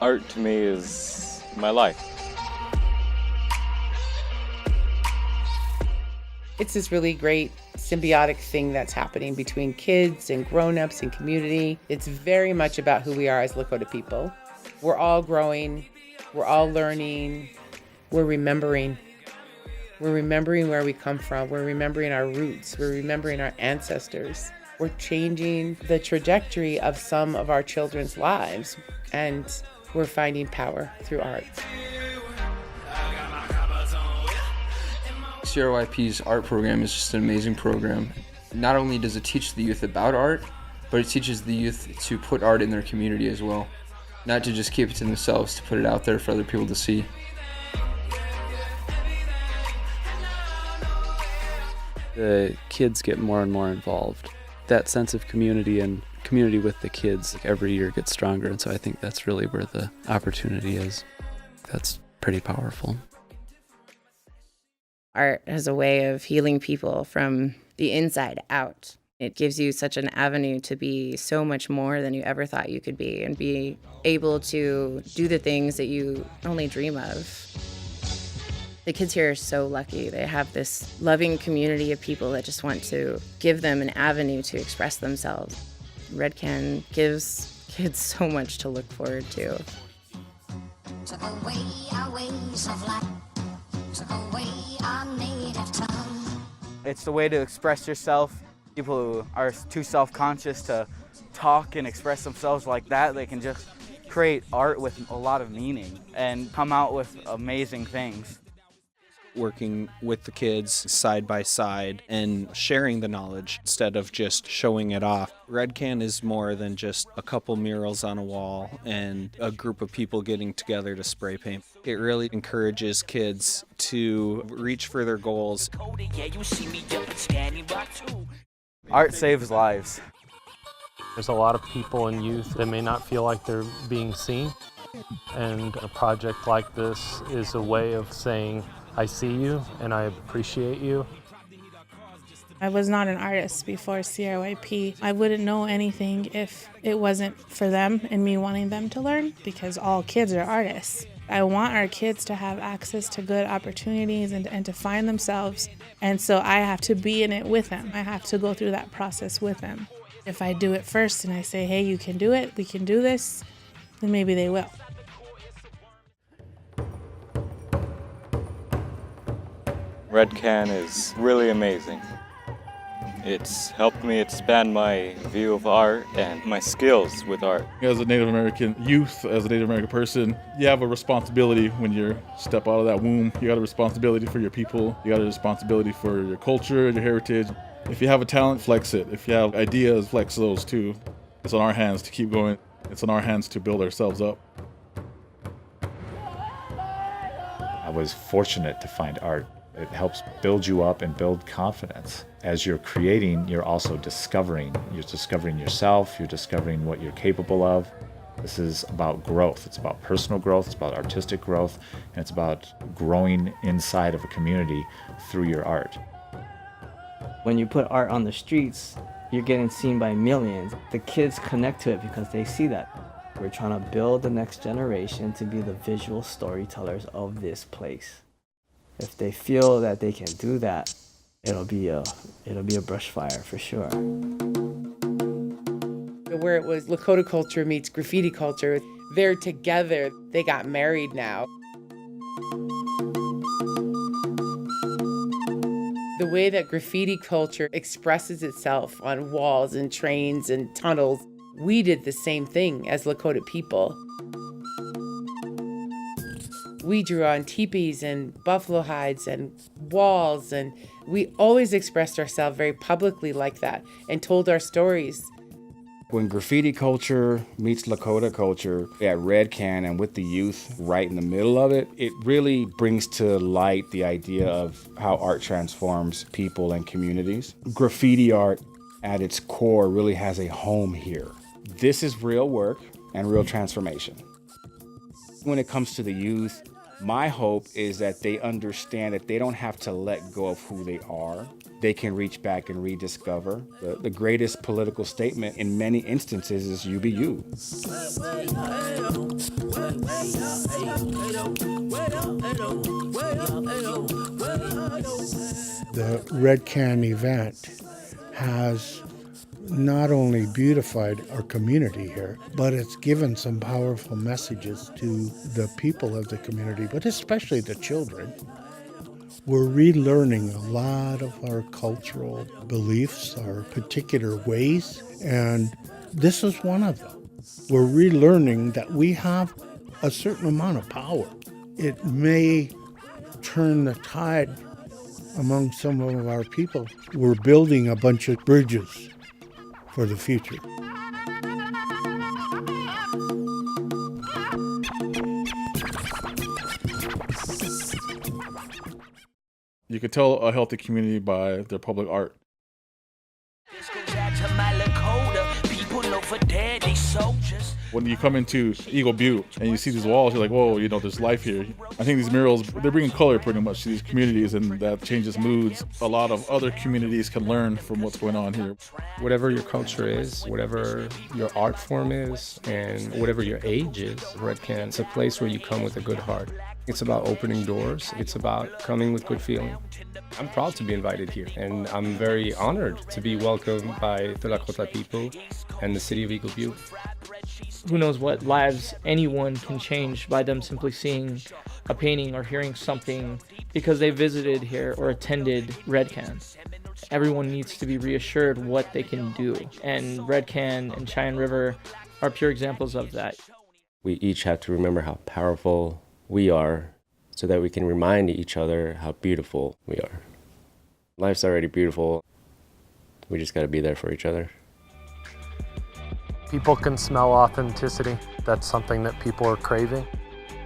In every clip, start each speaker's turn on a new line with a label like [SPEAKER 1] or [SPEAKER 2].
[SPEAKER 1] Art to me is my life.
[SPEAKER 2] It's this really great symbiotic thing that's happening between kids and grown-ups and community. It's very much about who we are as Lakota people. We're all growing, we're all learning, we're remembering. We're remembering where we come from, we're remembering our roots, we're remembering our ancestors. We're changing the trajectory of some of our children's lives, and we're finding power through art.
[SPEAKER 3] CRYP's art program is just an amazing program. Not only does it teach the youth about art, but it teaches the youth to put art in their community as well. Not to just keep it to themselves, to put it out there for other people to see.
[SPEAKER 4] The kids get more and more involved. That sense of community and community with the kids every year gets stronger, and so I think that's really where the opportunity is. That's pretty powerful.
[SPEAKER 5] Art has a way of healing people from the inside out. It gives you such an avenue to be so much more than you ever thought you could be and be able to do the things that you only dream of. The kids here are so lucky. They have this loving community of people that just want to give them an avenue to express themselves. RedCan gives kids so much to look forward to.
[SPEAKER 6] Took away our ways of life. Took away our native tongue.
[SPEAKER 7] It's the way to express yourself. People who are too self-conscious to talk and express themselves like that, they can just create art with a lot of meaning and come out with amazing things.
[SPEAKER 8] Working with the kids side by side and sharing the knowledge instead of just showing it off. RedCan is more than just a couple murals on a wall and a group of people getting together to spray paint. It really encourages kids to reach for their goals.
[SPEAKER 7] Art saves lives.
[SPEAKER 9] There's a lot of people and youth that may not feel like they're being seen, and a project like this is a way of saying, I see you and I appreciate you.
[SPEAKER 10] I was not an artist before CRYP. I wouldn't know anything if it wasn't for them and me wanting them to learn, because all kids are artists. I want our kids to have access to good opportunities and to find themselves. And so I have to be in it with them. I have to go through that process with them. If I do it first and I say, hey, you can do it, we can do this, then maybe they will.
[SPEAKER 1] RedCan is really amazing. It's helped me expand my view of art and my skills with art.
[SPEAKER 11] As a Native American youth, as a Native American person, you have a responsibility when you step out of that womb. You got a responsibility for your people. You got a responsibility for your culture, your heritage. If you have a talent, flex it. If you have ideas, flex those too. It's on our hands to keep going. It's on our hands to build ourselves up.
[SPEAKER 12] I was fortunate to find art. It helps build you up and build confidence. As you're creating, you're also discovering. You're discovering yourself, you're discovering what you're capable of. This is about growth. It's about personal growth, it's about artistic growth, and it's about growing inside of a community through your art.
[SPEAKER 13] When you put art on the streets, you're getting seen by millions. The kids connect to it because they see that. We're trying to build the next generation to be the visual storytellers of this place. If they feel that they can do that, it'll be a brush fire for sure.
[SPEAKER 2] Where it was Lakota culture meets graffiti culture, they're together. They got married now. The way that graffiti culture expresses itself on walls and trains and tunnels, we did the same thing as Lakota people. We drew on teepees and buffalo hides and walls, and we always expressed ourselves very publicly like that and told our stories.
[SPEAKER 14] When graffiti culture meets Lakota culture at RedCan and with the youth right in the middle of it, it really brings to light the idea of how art transforms people and communities. Graffiti art at its core really has a home here. This is real work and real transformation. When it comes to the youth, my hope is that they understand that they don't have to let go of who they are. they can reach back and rediscover. The greatest political statement in many instances is you be you.
[SPEAKER 15] The RedCan event has not only beautified our community here, but it's given some powerful messages to the people of the community, but especially the children. We're relearning a lot of our cultural beliefs, our particular ways, and this is one of them. We're relearning that we have a certain amount of power. It may turn the tide among some of our people. We're building a bunch of bridges for the future.
[SPEAKER 11] You could tell a healthy community by their public art. When you come into Eagle Butte and you see these walls, you're like, whoa, you know, there's life here. I think these murals, they're bringing color pretty much to these communities, and that changes moods. A lot of other communities can learn from what's going on here.
[SPEAKER 16] Whatever your culture is, whatever your art form is, and whatever your age is, RedCan, it's a place where you come with a good heart. It's about opening doors. It's about coming with good feeling. I'm proud to be invited here, and I'm very honored to be welcomed by the Lakota people and the city of Eagle Butte.
[SPEAKER 17] Who knows what lives anyone can change by them simply seeing a painting or hearing something because they visited here or attended RedCan. Everyone needs to be reassured what they can do, and RedCan and Cheyenne River are pure examples of that.
[SPEAKER 18] We each have to remember how powerful we are so that we can remind each other how beautiful we are. Life's already beautiful. We just got to be there for each other.
[SPEAKER 9] People can smell authenticity. That's something that people are craving.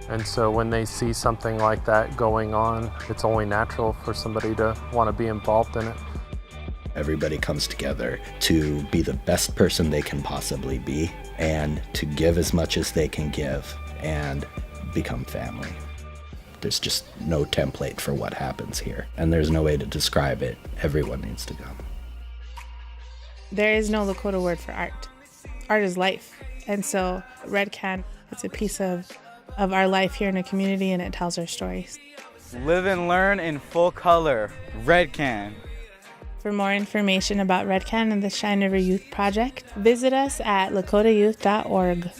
[SPEAKER 9] And so when they see something like that going on, it's only natural for somebody to want to be involved in it.
[SPEAKER 19] Everybody comes together to be the best person they can possibly be and to give as much as they can give and become family. There's just no template for what happens here, and there's no way to describe it. Everyone needs to come.
[SPEAKER 10] There is no Lakota word for art. Art is life. And so RedCan, it's a piece of our life here in the community, and it tells our stories.
[SPEAKER 7] Live and learn in full color. RedCan.
[SPEAKER 10] For more information about RedCan and the Cheyenne River Youth Project, visit us at lakotayouth.org.